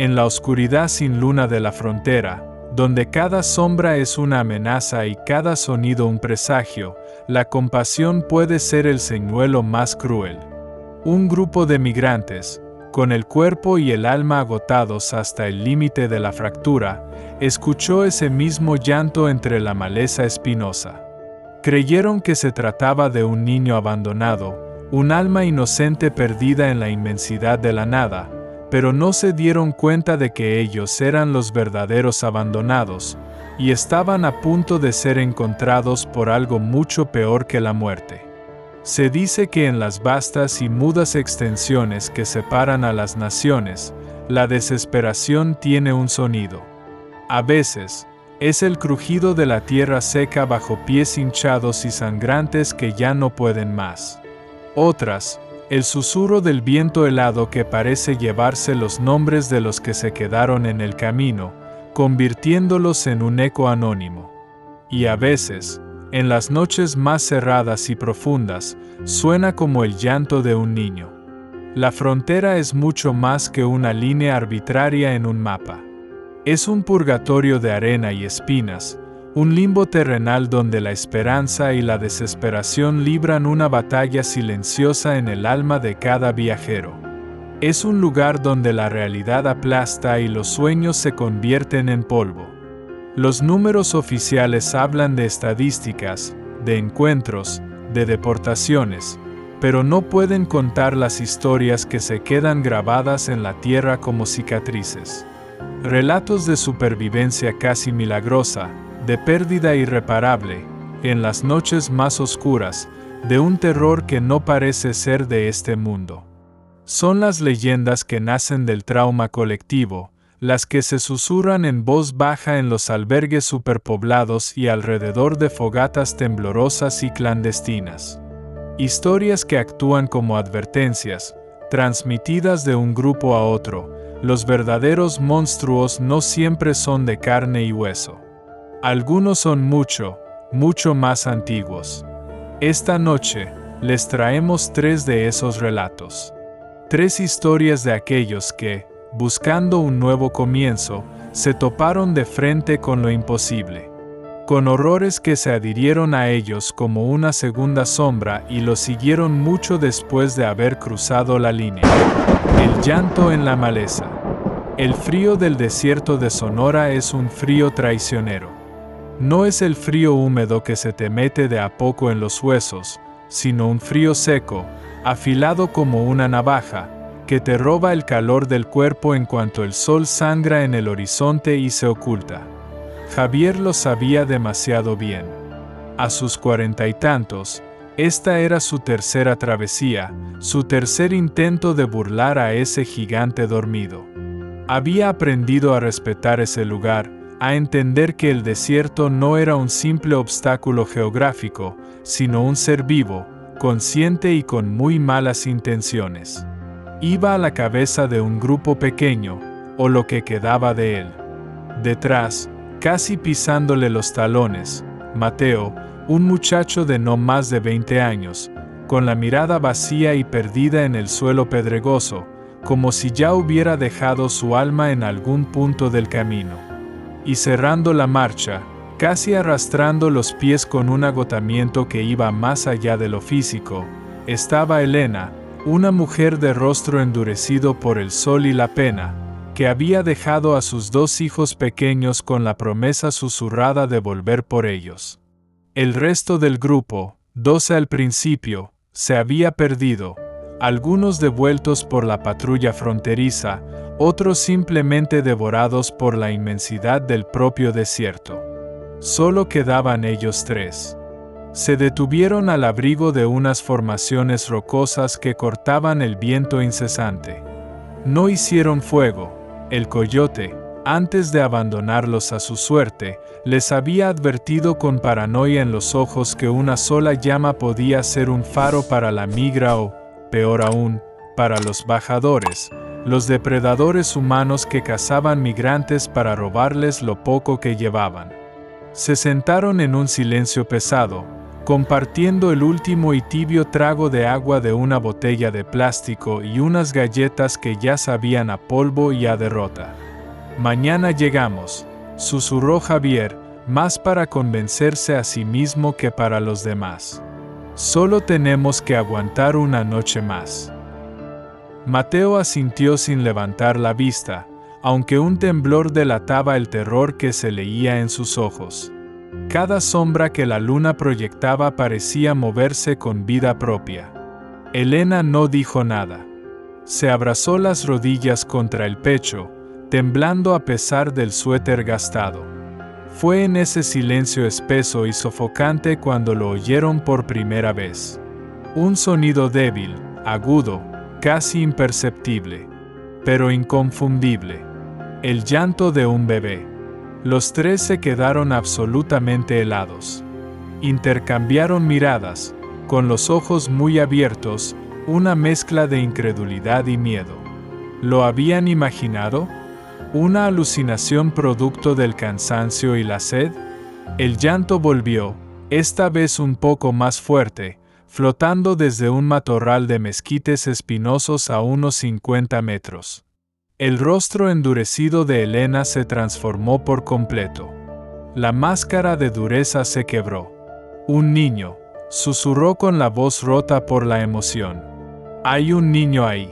En la oscuridad sin luna de la frontera, donde cada sombra es una amenaza y cada sonido un presagio, la compasión puede ser el señuelo más cruel. Un grupo de migrantes, con el cuerpo y el alma agotados hasta el límite de la fractura, escuchó ese mismo llanto entre la maleza espinosa. Creyeron que se trataba de un niño abandonado, un alma inocente perdida en la inmensidad de la nada, pero no se dieron cuenta de que ellos eran los verdaderos abandonados, y estaban a punto de ser encontrados por algo mucho peor que la muerte. Se dice que en las vastas y mudas extensiones que separan a las naciones, la desesperación tiene un sonido. A veces, es el crujido de la tierra seca bajo pies hinchados y sangrantes que ya no pueden más. Otras, el susurro del viento helado que parece llevarse los nombres de los que se quedaron en el camino, convirtiéndolos en un eco anónimo. Y a veces, en las noches más cerradas y profundas, suena como el llanto de un niño. La frontera es mucho más que una línea arbitraria en un mapa. Es un purgatorio de arena y espinas, un limbo terrenal donde la esperanza y la desesperación libran una batalla silenciosa en el alma de cada viajero. Es un lugar donde la realidad aplasta y los sueños se convierten en polvo. Los números oficiales hablan de estadísticas, de encuentros, de deportaciones, pero no pueden contar las historias que se quedan grabadas en la tierra como cicatrices. Relatos de supervivencia casi milagrosa, de pérdida irreparable, en las noches más oscuras, de un terror que no parece ser de este mundo. Son las leyendas que nacen del trauma colectivo, las que se susurran en voz baja en los albergues superpoblados y alrededor de fogatas temblorosas y clandestinas. Historias que actúan como advertencias, transmitidas de un grupo a otro. Los verdaderos monstruos no siempre son de carne y hueso. Algunos son mucho, mucho más antiguos. Esta noche, les traemos 3 de esos relatos. 3 historias de aquellos que, buscando un nuevo comienzo, se toparon de frente con lo imposible. Con horrores que se adhirieron a ellos como una segunda sombra y los siguieron mucho después de haber cruzado la línea. El llanto en la maleza. El frío del desierto de Sonora es un frío traicionero. No es el frío húmedo que se te mete de a poco en los huesos, sino un frío seco, afilado como una navaja, que te roba el calor del cuerpo en cuanto el sol sangra en el horizonte y se oculta. Javier lo sabía demasiado bien. A sus 40 y tantos, esta era su tercera travesía, su tercer intento de burlar a ese gigante dormido. Había aprendido a respetar ese lugar, a entender que el desierto no era un simple obstáculo geográfico, sino un ser vivo, consciente y con muy malas intenciones. Iba a la cabeza de un grupo pequeño, o lo que quedaba de él. Detrás, casi pisándole los talones, Mateo, un muchacho de no más de 20 años, con la mirada vacía y perdida en el suelo pedregoso, como si ya hubiera dejado su alma en algún punto del camino. Y cerrando la marcha, casi arrastrando los pies con un agotamiento que iba más allá de lo físico, estaba Elena, una mujer de rostro endurecido por el sol y la pena, que había dejado a sus 2 hijos pequeños con la promesa susurrada de volver por ellos. El resto del grupo, 12 al principio, se había perdido, algunos devueltos por la patrulla fronteriza, otros simplemente devorados por la inmensidad del propio desierto. Solo quedaban ellos 3. Se detuvieron al abrigo de unas formaciones rocosas que cortaban el viento incesante. No hicieron fuego. El coyote, antes de abandonarlos a su suerte, les había advertido con paranoia en los ojos que una sola llama podía ser un faro para la migra o, peor aún, para los bajadores, los depredadores humanos que cazaban migrantes para robarles lo poco que llevaban. Se sentaron en un silencio pesado, compartiendo el último y tibio trago de agua de una botella de plástico y unas galletas que ya sabían a polvo y a derrota. «Mañana llegamos», susurró Javier, más para convencerse a sí mismo que para los demás. «Solo tenemos que aguantar una noche más». Mateo asintió sin levantar la vista, aunque un temblor delataba el terror que se leía en sus ojos. Cada sombra que la luna proyectaba parecía moverse con vida propia. Elena no dijo nada. Se abrazó las rodillas contra el pecho, temblando a pesar del suéter gastado. Fue en ese silencio espeso y sofocante cuando lo oyeron por primera vez. Un sonido débil, agudo, casi imperceptible, pero inconfundible. El llanto de un bebé. Los tres se quedaron absolutamente helados. Intercambiaron miradas, con los ojos muy abiertos, una mezcla de incredulidad y miedo. ¿Lo habían imaginado? ¿Una alucinación producto del cansancio y la sed? El llanto volvió, esta vez un poco más fuerte, flotando desde un matorral de mezquites espinosos a unos 50 metros. El rostro endurecido de Elena se transformó por completo. La máscara de dureza se quebró. «Un niño», susurró con la voz rota por la emoción. «Hay un niño ahí».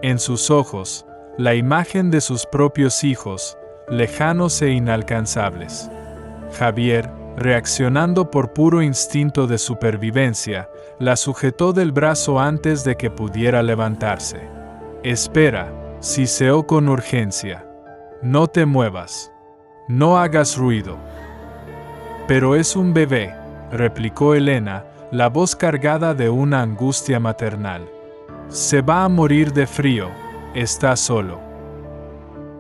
En sus ojos, la imagen de sus propios hijos, lejanos e inalcanzables. Javier, reaccionando por puro instinto de supervivencia, la sujetó del brazo antes de que pudiera levantarse. «Espera», siseó con urgencia. «No te muevas. No hagas ruido». «Pero es un bebé», replicó Elena, la voz cargada de una angustia maternal. «Se va a morir de frío, está solo».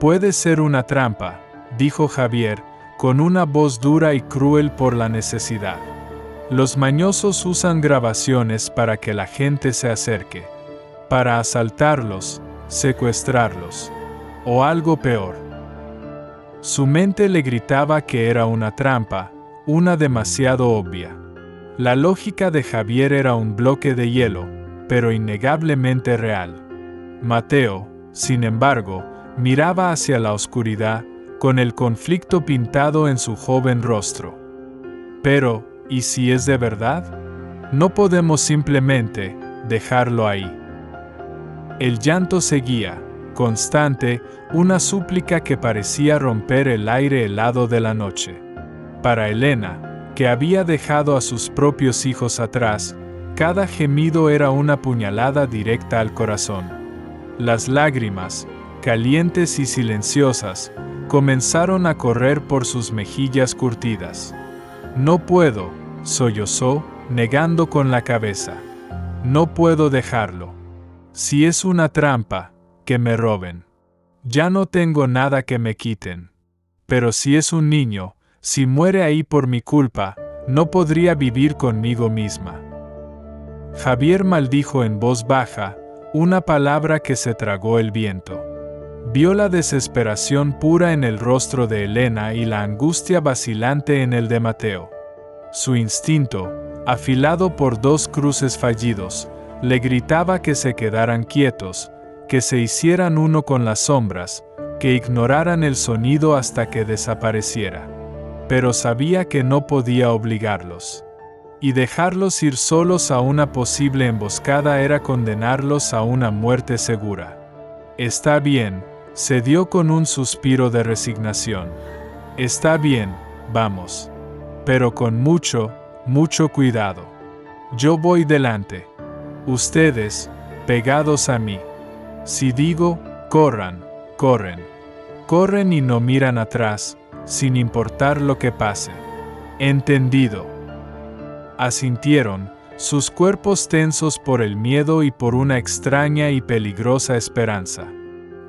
«Puede ser una trampa», dijo Javier, con una voz dura y cruel por la necesidad. «Los mañosos usan grabaciones para que la gente se acerque. Para asaltarlos, secuestrarlos. O algo peor». Su mente le gritaba que era una trampa, una demasiado obvia. La lógica de Javier era un bloque de hielo, pero innegablemente real. Mateo, sin embargo, miraba hacia la oscuridad, con el conflicto pintado en su joven rostro. Pero, ¿y si es de verdad? No podemos simplemente dejarlo ahí. El llanto seguía, constante, una súplica que parecía romper el aire helado de la noche. Para Elena, que había dejado a sus propios hijos atrás, cada gemido era una puñalada directa al corazón. Las lágrimas, calientes y silenciosas, comenzaron a correr por sus mejillas curtidas. «No puedo», sollozó, negando con la cabeza. «No puedo dejarlo. Si es una trampa, que me roben. Ya no tengo nada que me quiten. Pero si es un niño, si muere ahí por mi culpa, no podría vivir conmigo misma». Javier maldijo en voz baja, una palabra que se tragó el viento. Vio la desesperación pura en el rostro de Elena y la angustia vacilante en el de Mateo. Su instinto, afilado por 2 cruces fallidos, le gritaba que se quedaran quietos, que se hicieran uno con las sombras, que ignoraran el sonido hasta que desapareciera. Pero sabía que no podía obligarlos. Y dejarlos ir solos a una posible emboscada era condenarlos a una muerte segura. «Está bien», cedió con un suspiro de resignación. «Está bien, vamos. Pero con mucho, mucho cuidado. Yo voy delante. Ustedes, pegados a mí. Si digo, corran, corren. Corren y no miran atrás, sin importar lo que pase. Entendido». Asintieron, sus cuerpos tensos por el miedo y por una extraña y peligrosa esperanza.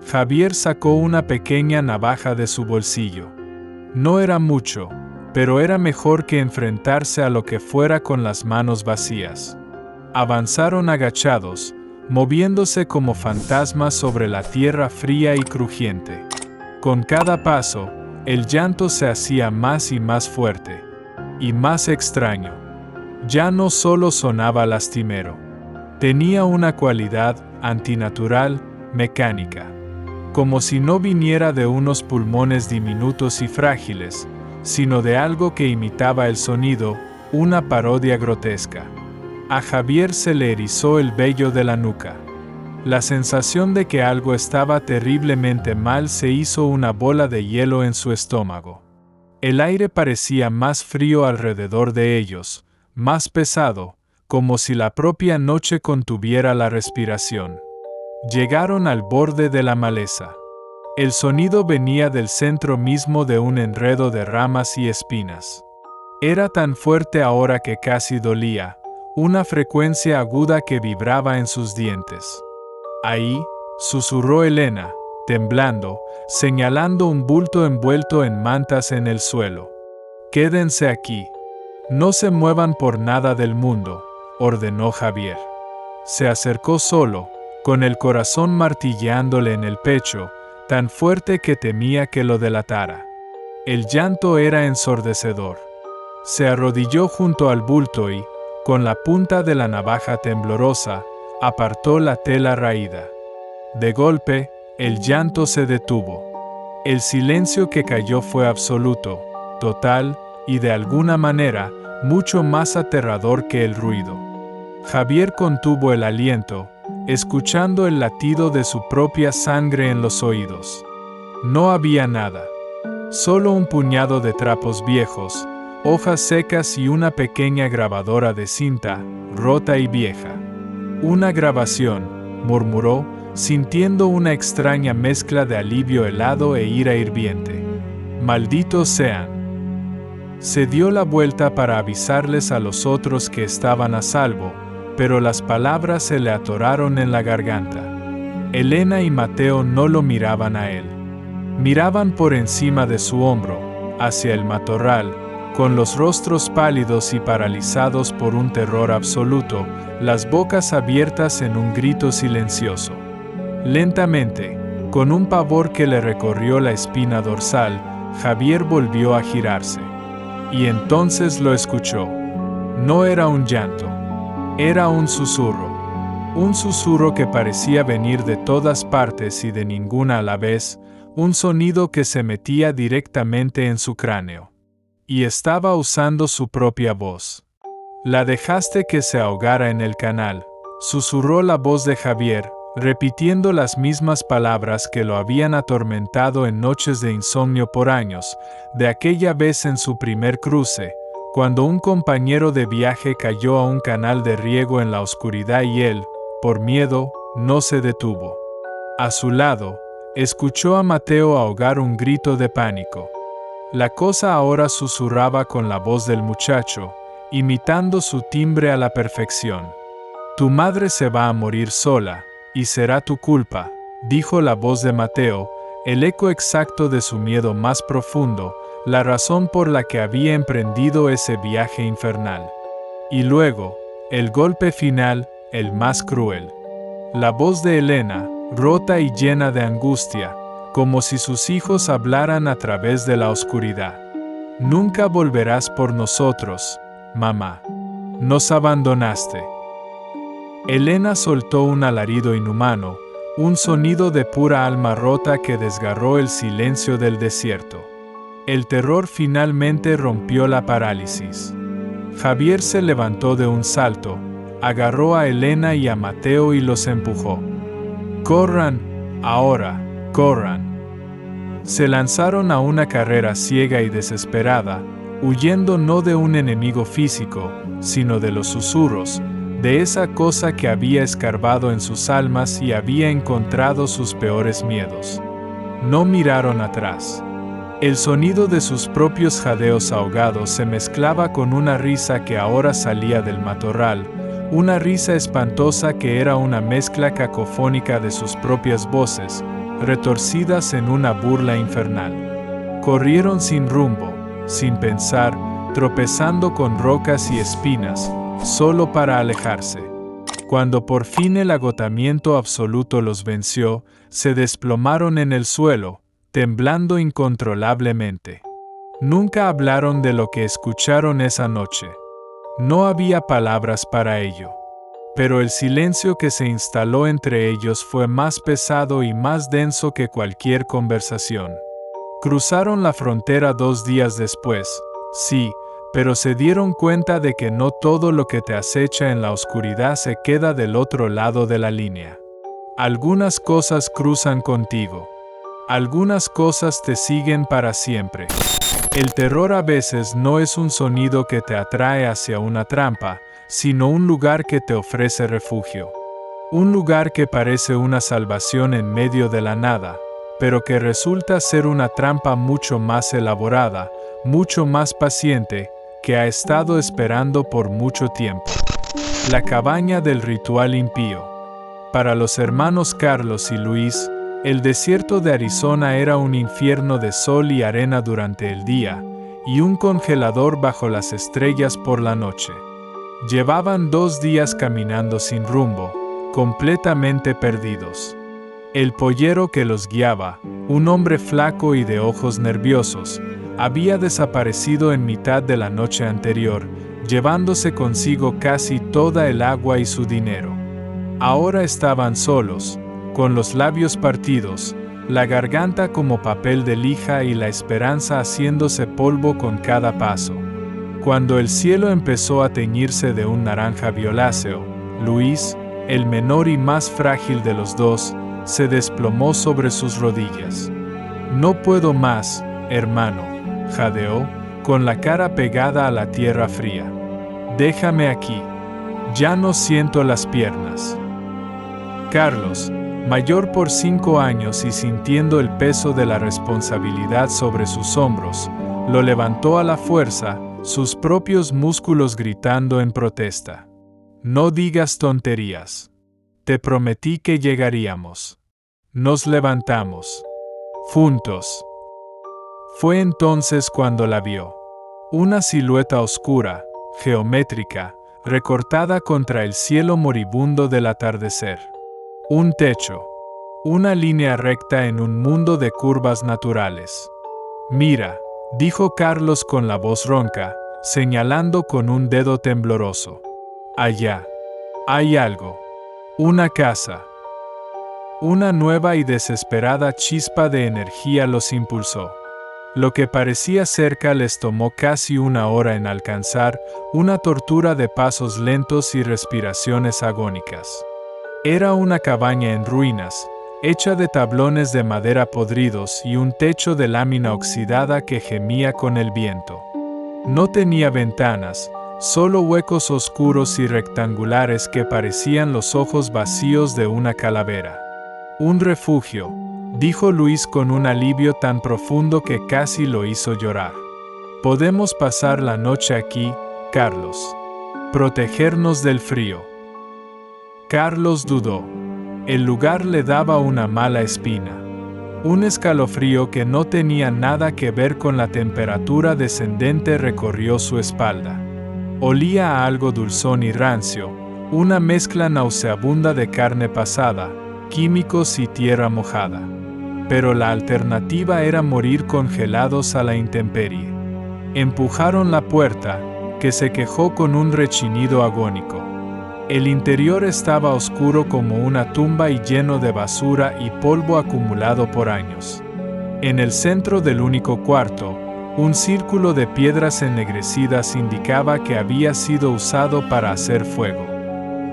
Javier sacó una pequeña navaja de su bolsillo. No era mucho, pero era mejor que enfrentarse a lo que fuera con las manos vacías. Avanzaron agachados, moviéndose como fantasmas sobre la tierra fría y crujiente. Con cada paso, el llanto se hacía más y más fuerte, y más extraño. Ya no solo sonaba lastimero. Tenía una cualidad antinatural, mecánica. Como si no viniera de unos pulmones diminutos y frágiles, sino de algo que imitaba el sonido, una parodia grotesca. A Javier se le erizó el vello de la nuca. La sensación de que algo estaba terriblemente mal se hizo una bola de hielo en su estómago. El aire parecía más frío alrededor de ellos, más pesado, como si la propia noche contuviera la respiración. Llegaron al borde de la maleza. El sonido venía del centro mismo de un enredo de ramas y espinas. Era tan fuerte ahora que casi dolía, una frecuencia aguda que vibraba en sus dientes. Ahí, susurró Elena, temblando, señalando un bulto envuelto en mantas en el suelo. Quédense aquí. No se muevan por nada del mundo, ordenó Javier. Se acercó solo, con el corazón martilleándole en el pecho, tan fuerte que temía que lo delatara. El llanto era ensordecedor. Se arrodilló junto al bulto y, con la punta de la navaja temblorosa, apartó la tela raída. De golpe, el llanto se detuvo. El silencio que cayó fue absoluto, total, y de alguna manera, mucho más aterrador que el ruido. Javier contuvo el aliento, escuchando el latido de su propia sangre en los oídos. No había nada. Solo un puñado de trapos viejos, hojas secas y una pequeña grabadora de cinta, rota y vieja. Una grabación, murmuró, sintiendo una extraña mezcla de alivio helado e ira hirviente. Malditos sean. Se dio la vuelta para avisarles a los otros que estaban a salvo, pero las palabras se le atoraron en la garganta. Elena y Mateo no lo miraban a él. Miraban por encima de su hombro, hacia el matorral, con los rostros pálidos y paralizados por un terror absoluto, las bocas abiertas en un grito silencioso. Lentamente, con un pavor que le recorrió la espina dorsal, Javier volvió a girarse. Y entonces lo escuchó. No era un llanto. Era un susurro. Un susurro que parecía venir de todas partes y de ninguna a la vez, un sonido que se metía directamente en su cráneo. Y estaba usando su propia voz. La dejaste que se ahogara en el canal, susurró la voz de Javier, repitiendo las mismas palabras que lo habían atormentado en noches de insomnio por años, de aquella vez en su primer cruce, cuando un compañero de viaje cayó a un canal de riego en la oscuridad y él, por miedo, no se detuvo. A su lado, escuchó a Mateo ahogar un grito de pánico. La cosa ahora susurraba con la voz del muchacho, imitando su timbre a la perfección. Tu madre se va a morir sola, y será tu culpa, dijo la voz de Mateo, el eco exacto de su miedo más profundo, la razón por la que había emprendido ese viaje infernal. Y luego, el golpe final, el más cruel. La voz de Elena, rota y llena de angustia, como si sus hijos hablaran a través de la oscuridad. Nunca volverás por nosotros, mamá. Nos abandonaste. Elena soltó un alarido inhumano, un sonido de pura alma rota que desgarró el silencio del desierto. El terror finalmente rompió la parálisis. Javier se levantó de un salto, agarró a Elena y a Mateo y los empujó. ¡Corran! Ahora, corran. Se lanzaron a una carrera ciega y desesperada, huyendo no de un enemigo físico, sino de los susurros, de esa cosa que había escarbado en sus almas y había encontrado sus peores miedos. No miraron atrás. El sonido de sus propios jadeos ahogados se mezclaba con una risa que ahora salía del matorral, una risa espantosa que era una mezcla cacofónica de sus propias voces, retorcidas en una burla infernal. Corrieron sin rumbo, sin pensar, tropezando con rocas y espinas, solo para alejarse. Cuando por fin el agotamiento absoluto los venció, se desplomaron en el suelo, temblando incontrolablemente. Nunca hablaron de lo que escucharon esa noche. No había palabras para ello. Pero el silencio que se instaló entre ellos fue más pesado y más denso que cualquier conversación. Cruzaron la frontera 2 días después, sí, pero se dieron cuenta de que no todo lo que te acecha en la oscuridad se queda del otro lado de la línea. Algunas cosas cruzan contigo. Algunas cosas te siguen para siempre. El terror a veces no es un sonido que te atrae hacia una trampa, sino un lugar que te ofrece refugio. Un lugar que parece una salvación en medio de la nada, pero que resulta ser una trampa mucho más elaborada, mucho más paciente, que ha estado esperando por mucho tiempo. La cabaña del ritual impío. Para los hermanos Carlos y Luis, el desierto de Arizona era un infierno de sol y arena durante el día, y un congelador bajo las estrellas por la noche. Llevaban 2 días caminando sin rumbo, completamente perdidos. El pollero que los guiaba, un hombre flaco y de ojos nerviosos, había desaparecido en mitad de la noche anterior, llevándose consigo casi toda el agua y su dinero. Ahora estaban solos, con los labios partidos, la garganta como papel de lija y la esperanza haciéndose polvo con cada paso. Cuando el cielo empezó a teñirse de un naranja violáceo, Luis, el menor y más frágil de los dos, se desplomó sobre sus rodillas. «No puedo más, hermano», jadeó, con la cara pegada a la tierra fría. «Déjame aquí. Ya no siento las piernas». Carlos, mayor por 5 años y sintiendo el peso de la responsabilidad sobre sus hombros, lo levantó a la fuerza, sus propios músculos gritando en protesta. «No digas tonterías. Te prometí que llegaríamos». Nos levantamos. Juntos. Fue entonces cuando la vio. Una silueta oscura, geométrica, recortada contra el cielo moribundo del atardecer. Un techo. Una línea recta en un mundo de curvas naturales. «Mira», dijo Carlos con la voz ronca, señalando con un dedo tembloroso. «Allá. Hay algo. Una casa». Una nueva y desesperada chispa de energía los impulsó. Lo que parecía cerca les tomó casi 1 hora en alcanzar, una tortura de pasos lentos y respiraciones agónicas. Era una cabaña en ruinas, hecha de tablones de madera podridos y un techo de lámina oxidada que gemía con el viento. No tenía ventanas, solo huecos oscuros y rectangulares que parecían los ojos vacíos de una calavera. «Un refugio», dijo Luis con un alivio tan profundo que casi lo hizo llorar. «Podemos pasar la noche aquí, Carlos. Protegernos del frío». Carlos dudó. El lugar le daba una mala espina. Un escalofrío que no tenía nada que ver con la temperatura descendente recorrió su espalda. Olía a algo dulzón y rancio, una mezcla nauseabunda de carne pasada, químicos y tierra mojada. Pero la alternativa era morir congelados a la intemperie. Empujaron la puerta, que se quejó con un rechinido agónico. El interior estaba oscuro como una tumba y lleno de basura y polvo acumulado por años. En el centro del único cuarto, un círculo de piedras ennegrecidas indicaba que había sido usado para hacer fuego.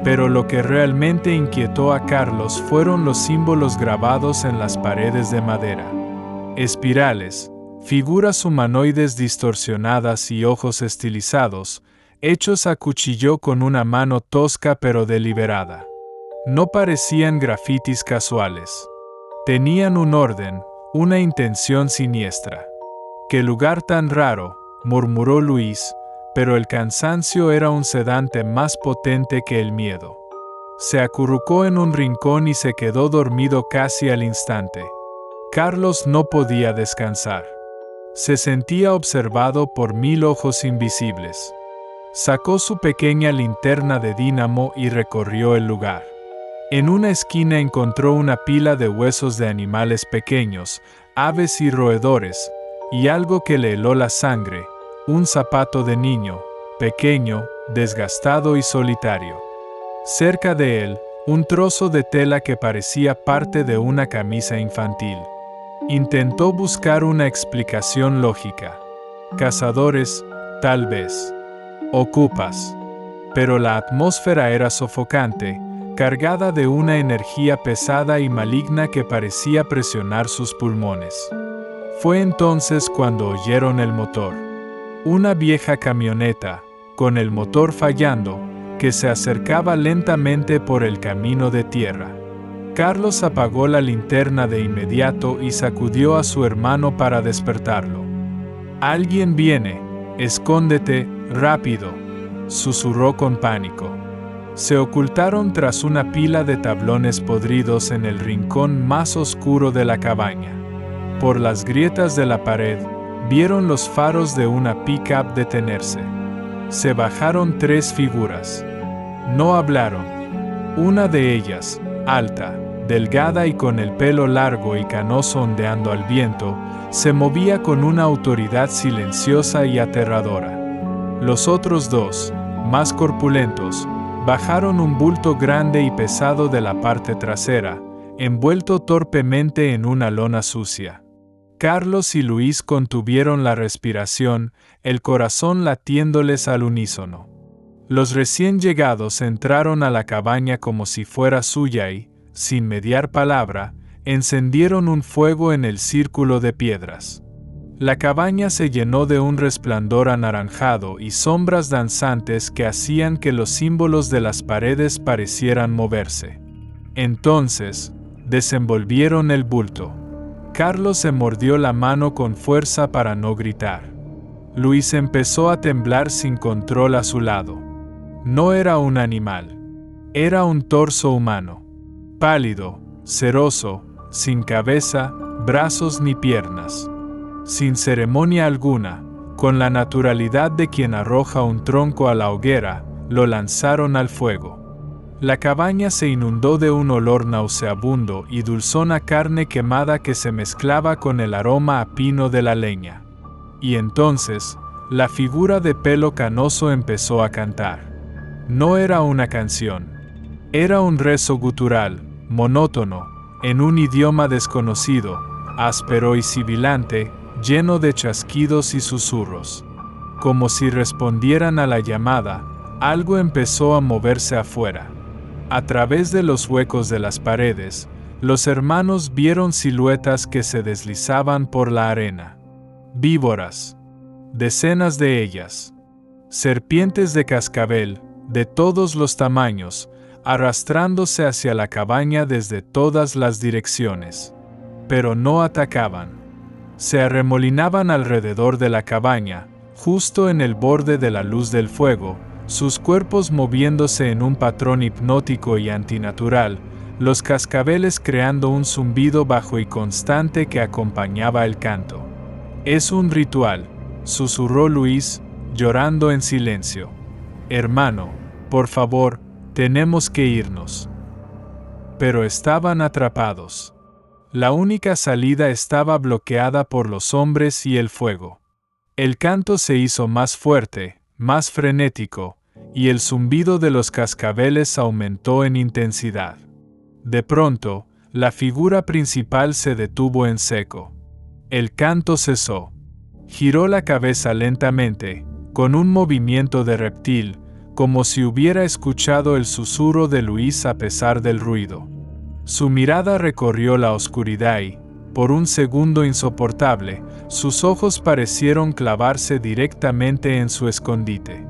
Pero lo que realmente inquietó a Carlos fueron los símbolos grabados en las paredes de madera. Espirales, figuras humanoides distorsionadas y ojos estilizados, hechos a cuchillo con una mano tosca pero deliberada. No parecían grafitis casuales. Tenían un orden, una intención siniestra. «¡Qué lugar tan raro!», murmuró Luis, pero el cansancio era un sedante más potente que el miedo. Se acurrucó en un rincón y se quedó dormido casi al instante. Carlos no podía descansar. Se sentía observado por 1000 ojos invisibles. Sacó su pequeña linterna de dínamo y recorrió el lugar. En una esquina encontró una pila de huesos de animales pequeños, aves y roedores, y algo que le heló la sangre, un zapato de niño, pequeño, desgastado y solitario. Cerca de él, un trozo de tela que parecía parte de una camisa infantil. Intentó buscar una explicación lógica. Cazadores, tal vez. Ocupas. Pero la atmósfera era sofocante, cargada de una energía pesada y maligna que parecía presionar sus pulmones. Fue entonces cuando oyeron el motor. Una vieja camioneta, con el motor fallando, que se acercaba lentamente por el camino de tierra. Carlos apagó la linterna de inmediato y sacudió a su hermano para despertarlo. «Alguien viene, escóndete, rápido», susurró con pánico. Se ocultaron tras una pila de tablones podridos en el rincón más oscuro de la cabaña. Por las grietas de la pared, vieron los faros de una pick-up detenerse. Se bajaron 3 figuras. No hablaron. Una de ellas, alta, delgada y con el pelo largo y canoso ondeando al viento, se movía con una autoridad silenciosa y aterradora. Los otros 2, más corpulentos, bajaron un bulto grande y pesado de la parte trasera, envuelto torpemente en una lona sucia. Carlos y Luis contuvieron la respiración, el corazón latiéndoles al unísono. Los recién llegados entraron a la cabaña como si fuera suya y, sin mediar palabra, encendieron un fuego en el círculo de piedras. La cabaña se llenó de un resplandor anaranjado y sombras danzantes que hacían que los símbolos de las paredes parecieran moverse. Entonces, desenvolvieron el bulto. Carlos se mordió la mano con fuerza para no gritar. Luis empezó a temblar sin control a su lado. No era un animal. Era un torso humano. Pálido, ceroso, sin cabeza, brazos ni piernas. Sin ceremonia alguna, con la naturalidad de quien arroja un tronco a la hoguera, lo lanzaron al fuego. La cabaña se inundó de un olor nauseabundo y dulzona carne quemada que se mezclaba con el aroma a pino de la leña. Y entonces, la figura de pelo canoso empezó a cantar. No era una canción. Era un rezo gutural, monótono, en un idioma desconocido, áspero y sibilante, lleno de chasquidos y susurros. Como si respondieran a la llamada, algo empezó a moverse afuera. A través de los huecos de las paredes, los hermanos vieron siluetas que se deslizaban por la arena. Víboras. Decenas de ellas. Serpientes de cascabel, de todos los tamaños, arrastrándose hacia la cabaña desde todas las direcciones. Pero no atacaban. Se arremolinaban alrededor de la cabaña, justo en el borde de la luz del fuego, sus cuerpos moviéndose en un patrón hipnótico y antinatural, los cascabeles creando un zumbido bajo y constante que acompañaba el canto. «Es un ritual», susurró Luis, llorando en silencio. «Hermano, por favor, tenemos que irnos». Pero estaban atrapados. La única salida estaba bloqueada por los hombres y el fuego. El canto se hizo más fuerte, más frenético, y el zumbido de los cascabeles aumentó en intensidad. De pronto, la figura principal se detuvo en seco. El canto cesó. Giró la cabeza lentamente, con un movimiento de reptil, como si hubiera escuchado el susurro de Luis a pesar del ruido. Su mirada recorrió la oscuridad y, por un segundo insoportable, sus ojos parecieron clavarse directamente en su escondite.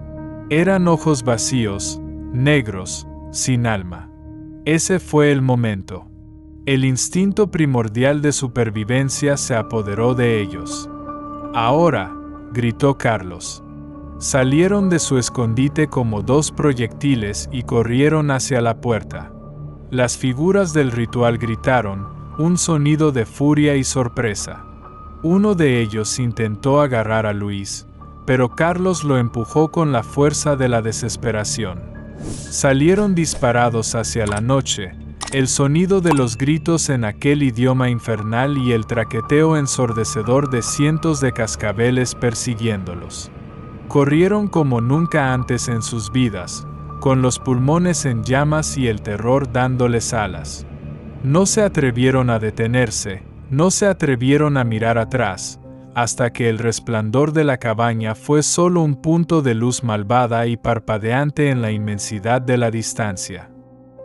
Eran ojos vacíos, negros, sin alma. Ese fue el momento. El instinto primordial de supervivencia se apoderó de ellos. «Ahora», gritó Carlos. Salieron de su escondite como 2 proyectiles y corrieron hacia la puerta. Las figuras del ritual gritaron, un sonido de furia y sorpresa. Uno de ellos intentó agarrar a Luis, pero Carlos lo empujó con la fuerza de la desesperación. Salieron disparados hacia la noche, el sonido de los gritos en aquel idioma infernal y el traqueteo ensordecedor de cientos de cascabeles persiguiéndolos. Corrieron como nunca antes en sus vidas, con los pulmones en llamas y el terror dándoles alas. No se atrevieron a detenerse, no se atrevieron a mirar atrás, hasta que el resplandor de la cabaña fue solo un punto de luz malvada y parpadeante en la inmensidad de la distancia.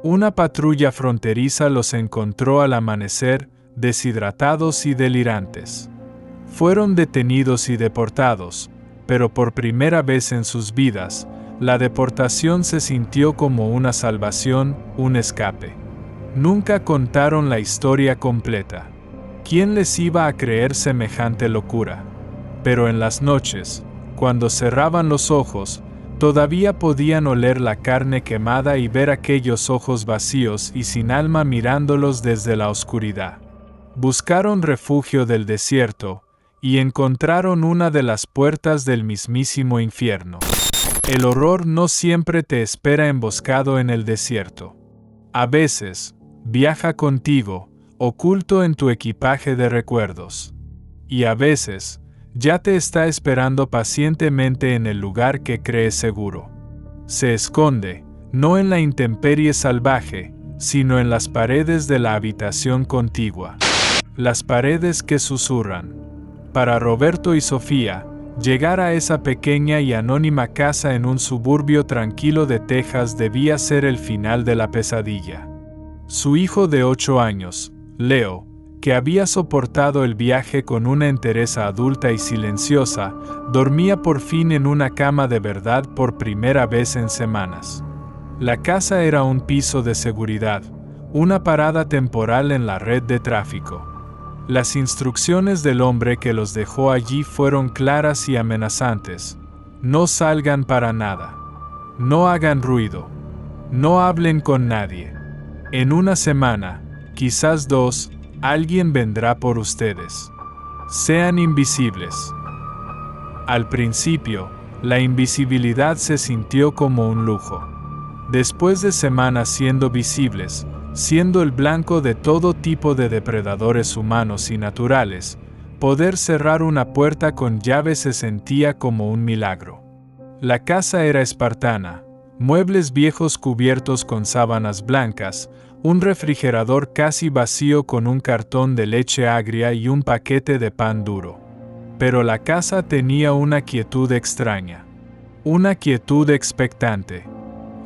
Una patrulla fronteriza los encontró al amanecer, deshidratados y delirantes. Fueron detenidos y deportados, pero por primera vez en sus vidas, la deportación se sintió como una salvación, un escape. Nunca contaron la historia completa. ¿Quién les iba a creer semejante locura? Pero en las noches, cuando cerraban los ojos, todavía podían oler la carne quemada y ver aquellos ojos vacíos y sin alma mirándolos desde la oscuridad. Buscaron refugio del desierto, y encontraron una de las puertas del mismísimo infierno. El horror no siempre te espera emboscado en el desierto. A veces, viaja contigo, oculto en tu equipaje de recuerdos. Y a veces, ya te está esperando pacientemente en el lugar que crees seguro. Se esconde, no en la intemperie salvaje, sino en las paredes de la habitación contigua. Las paredes que susurran. Para Roberto y Sofía, llegar a esa pequeña y anónima casa en un suburbio tranquilo de Texas debía ser el final de la pesadilla. Su hijo de 8 años, Leo, que había soportado el viaje con una entereza adulta y silenciosa, dormía por fin en una cama de verdad por primera vez en semanas. La casa era un piso de seguridad, una parada temporal en la red de tráfico. Las instrucciones del hombre que los dejó allí fueron claras y amenazantes. No salgan para nada. No hagan ruido. No hablen con nadie. En una semana, quizás 2, alguien vendrá por ustedes. Sean invisibles. Al principio, la invisibilidad se sintió como un lujo. Después de semanas siendo visibles, siendo el blanco de todo tipo de depredadores humanos y naturales, poder cerrar una puerta con llave se sentía como un milagro. La casa era espartana, muebles viejos cubiertos con sábanas blancas, un refrigerador casi vacío con un cartón de leche agria y un paquete de pan duro. Pero la casa tenía una quietud extraña, una quietud expectante.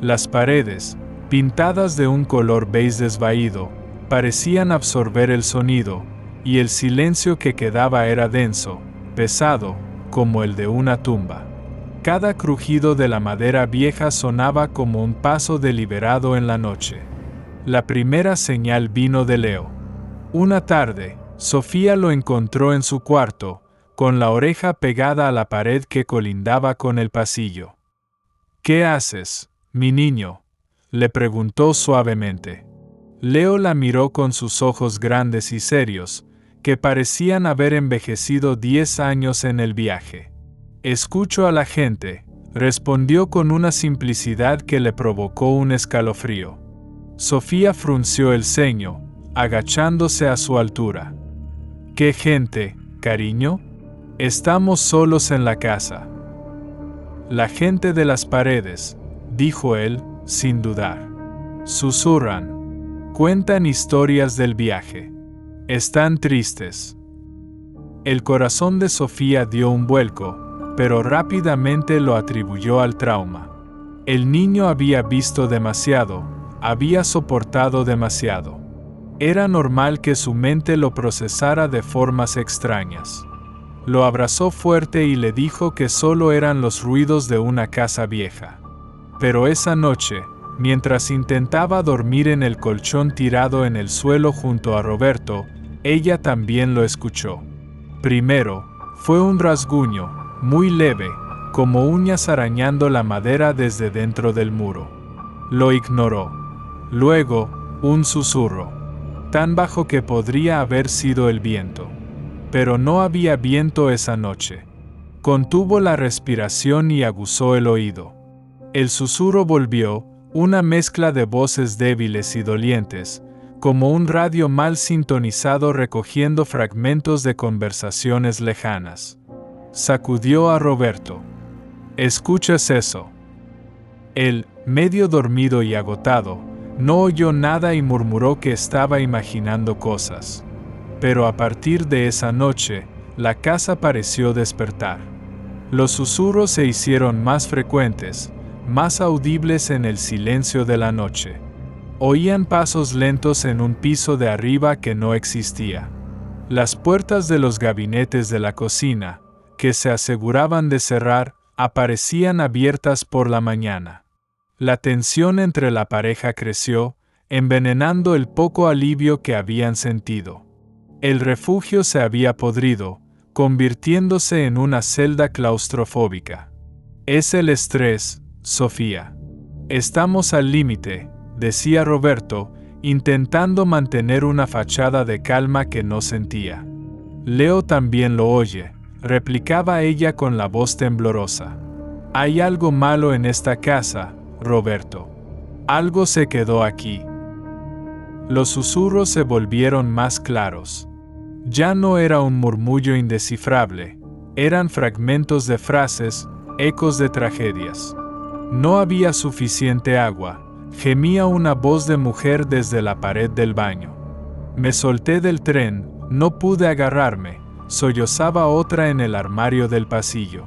Las paredes, pintadas de un color beige desvaído, parecían absorber el sonido, y el silencio que quedaba era denso, pesado, como el de una tumba. Cada crujido de la madera vieja sonaba como un paso deliberado en la noche. La primera señal vino de Leo. Una tarde, Sofía lo encontró en su cuarto, con la oreja pegada a la pared que colindaba con el pasillo. «¿Qué haces, mi niño?», le preguntó suavemente. Leo la miró con sus ojos grandes y serios, que parecían haber envejecido 10 años en el viaje. «Escucho a la gente», respondió con una simplicidad que le provocó un escalofrío. Sofía frunció el ceño, agachándose a su altura. «¿Qué gente, cariño? Estamos solos en la casa». «La gente de las paredes», dijo él, sin dudar. «Susurran. Cuentan historias del viaje. Están tristes». El corazón de Sofía dio un vuelco, pero rápidamente lo atribuyó al trauma. El niño había visto demasiado, había soportado demasiado. Era normal que su mente lo procesara de formas extrañas. Lo abrazó fuerte y le dijo que solo eran los ruidos de una casa vieja. Pero esa noche, mientras intentaba dormir en el colchón tirado en el suelo junto a Roberto, ella también lo escuchó. Primero, fue un rasguño, muy leve, como uñas arañando la madera desde dentro del muro. Lo ignoró. Luego, un susurro, tan bajo que podría haber sido el viento. Pero no había viento esa noche. Contuvo la respiración y aguzó el oído. El susurro volvió, una mezcla de voces débiles y dolientes, como un radio mal sintonizado recogiendo fragmentos de conversaciones lejanas. Sacudió a Roberto. ¿Escuchas eso? Él, medio dormido y agotado, no oyó nada y murmuró que estaba imaginando cosas. Pero a partir de esa noche, la casa pareció despertar. Los susurros se hicieron más frecuentes, más audibles en el silencio de la noche. Oían pasos lentos en un piso de arriba que no existía. Las puertas de los gabinetes de la cocina, que se aseguraban de cerrar, aparecían abiertas por la mañana. La tensión entre la pareja creció, envenenando el poco alivio que habían sentido. El refugio se había podrido, convirtiéndose en una celda claustrofóbica. Es el estrés, Sofía. Estamos al límite, decía Roberto, intentando mantener una fachada de calma que no sentía. Leo también lo oye, replicaba ella con la voz temblorosa. Hay algo malo en esta casa, Roberto. Algo se quedó aquí. Los susurros se volvieron más claros. Ya no era un murmullo indescifrable, eran fragmentos de frases, ecos de tragedias. No había suficiente agua, gemía una voz de mujer desde la pared del baño. Me solté del tren, no pude agarrarme, sollozaba otra en el armario del pasillo.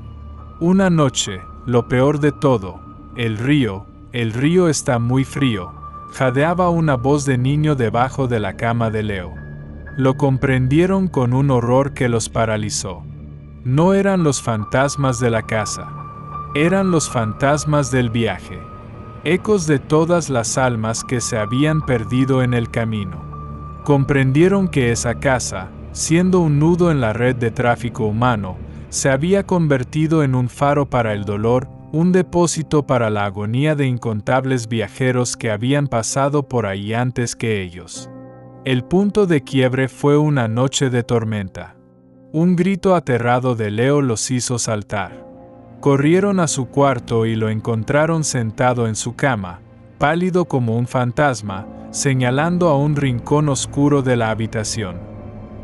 Una noche, lo peor de todo, el río está muy frío, jadeaba una voz de niño debajo de la cama de Leo. Lo comprendieron con un horror que los paralizó. No eran los fantasmas de la casa, eran los fantasmas del viaje. Ecos de todas las almas que se habían perdido en el camino. Comprendieron que esa casa, siendo un nudo en la red de tráfico humano, se había convertido en un faro para el dolor, un depósito para la agonía de incontables viajeros que habían pasado por ahí antes que ellos. El punto de quiebre fue una noche de tormenta. Un grito aterrado de Leo los hizo saltar. Corrieron a su cuarto y lo encontraron sentado en su cama, pálido como un fantasma, señalando a un rincón oscuro de la habitación.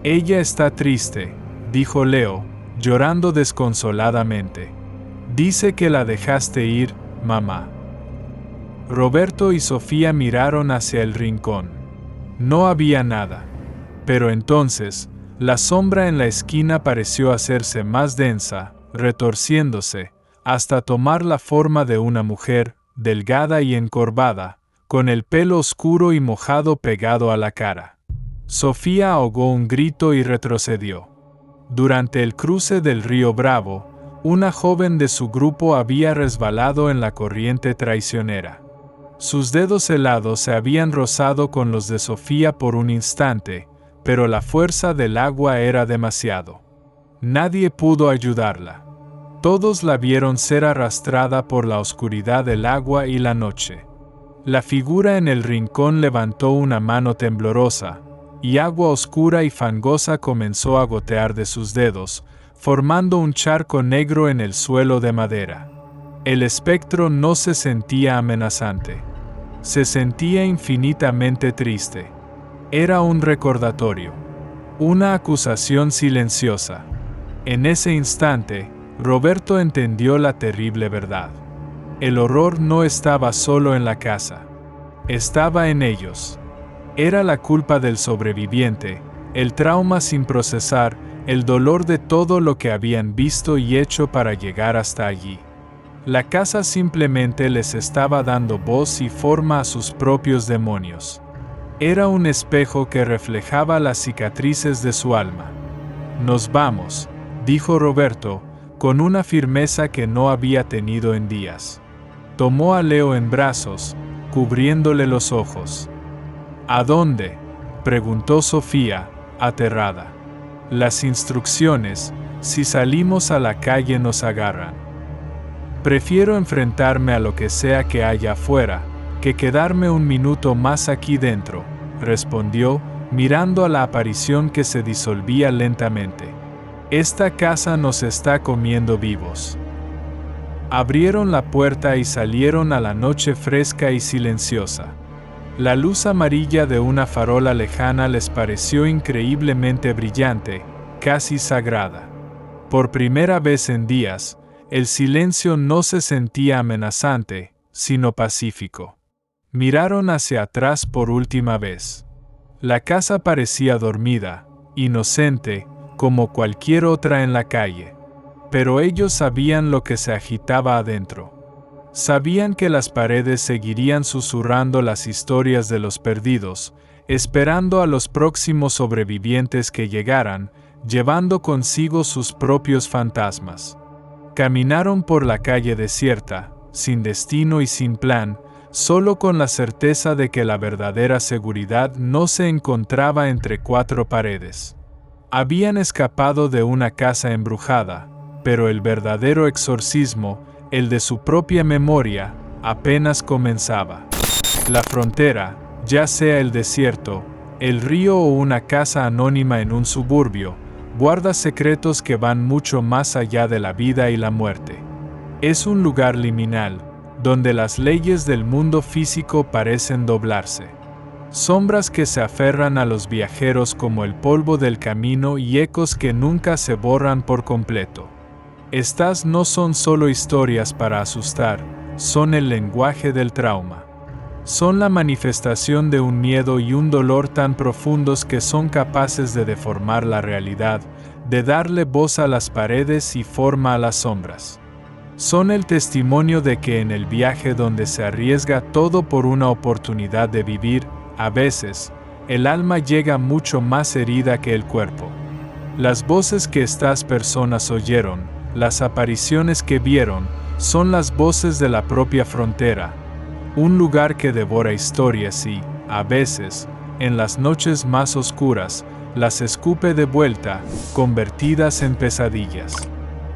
Ella está triste, dijo Leo, llorando desconsoladamente. Dice que la dejaste ir, mamá. Roberto y Sofía miraron hacia el rincón. No había nada. Pero entonces, la sombra en la esquina pareció hacerse más densa, retorciéndose, hasta tomar la forma de una mujer, delgada y encorvada, con el pelo oscuro y mojado pegado a la cara. Sofía ahogó un grito y retrocedió. Durante el cruce del río Bravo, una joven de su grupo había resbalado en la corriente traicionera. Sus dedos helados se habían rozado con los de Sofía por un instante, pero la fuerza del agua era demasiado. Nadie pudo ayudarla. Todos la vieron ser arrastrada por la oscuridad del agua y la noche. La figura en el rincón levantó una mano temblorosa, y agua oscura y fangosa comenzó a gotear de sus dedos, formando un charco negro en el suelo de madera. El espectro no se sentía amenazante. Se sentía infinitamente triste. Era un recordatorio. Una acusación silenciosa. En ese instante, Roberto entendió la terrible verdad. El horror no estaba solo en la casa. Estaba en ellos. Era la culpa del sobreviviente, el trauma sin procesar, el dolor de todo lo que habían visto y hecho para llegar hasta allí. La casa simplemente les estaba dando voz y forma a sus propios demonios. Era un espejo que reflejaba las cicatrices de su alma. Nos vamos, dijo Roberto, con una firmeza que no había tenido en días. Tomó a Leo en brazos, cubriéndole los ojos. ¿A dónde?, preguntó Sofía, aterrada. Las instrucciones, si salimos a la calle nos agarran. Prefiero enfrentarme a lo que sea que haya afuera, que quedarme un minuto más aquí dentro, respondió, mirando a la aparición que se disolvía lentamente. Esta casa nos está comiendo vivos. Abrieron la puerta y salieron a la noche fresca y silenciosa. La luz amarilla de una farola lejana les pareció increíblemente brillante, casi sagrada. Por primera vez en días, El silencio no se sentía amenazante, sino pacífico. Miraron hacia atrás por última vez. La casa parecía dormida, inocente, como cualquier otra en la calle. Pero ellos sabían lo que se agitaba adentro. Sabían que las paredes seguirían susurrando las historias de los perdidos, esperando a los próximos sobrevivientes que llegaran, llevando consigo sus propios fantasmas. Caminaron por la calle desierta, sin destino y sin plan, solo con la certeza de que la verdadera seguridad no se encontraba entre cuatro paredes. Habían escapado de una casa embrujada, pero el verdadero exorcismo, el de su propia memoria, apenas comenzaba. La frontera, ya sea el desierto, el río o una casa anónima en un suburbio, guarda secretos que van mucho más allá de la vida y la muerte. Es un lugar liminal, donde las leyes del mundo físico parecen doblarse. Sombras que se aferran a los viajeros como el polvo del camino y ecos que nunca se borran por completo. Estas no son solo historias para asustar, son el lenguaje del trauma. Son la manifestación de un miedo y un dolor tan profundos que son capaces de deformar la realidad, de darle voz a las paredes y forma a las sombras. Son el testimonio de que en el viaje donde se arriesga todo por una oportunidad de vivir, a veces, el alma llega mucho más herida que el cuerpo. Las voces que estas personas oyeron, las apariciones que vieron, son las voces de la propia frontera. Un lugar que devora historias y, a veces, en las noches más oscuras, las escupe de vuelta, convertidas en pesadillas.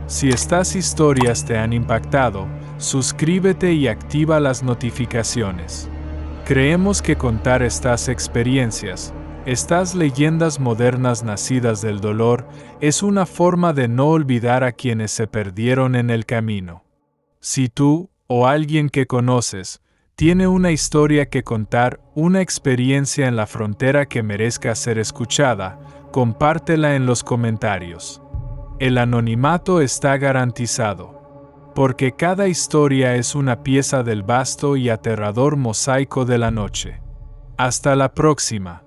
Si estas historias te han impactado, suscríbete y activa las notificaciones. Creemos que contar estas experiencias, estas leyendas modernas nacidas del dolor, es una forma de no olvidar a quienes se perdieron en el camino. Si tú, o alguien que conoces, tiene una historia que contar, una experiencia en la frontera que merezca ser escuchada, compártela en los comentarios. El anonimato está garantizado, porque cada historia es una pieza del vasto y aterrador mosaico de la noche. Hasta la próxima.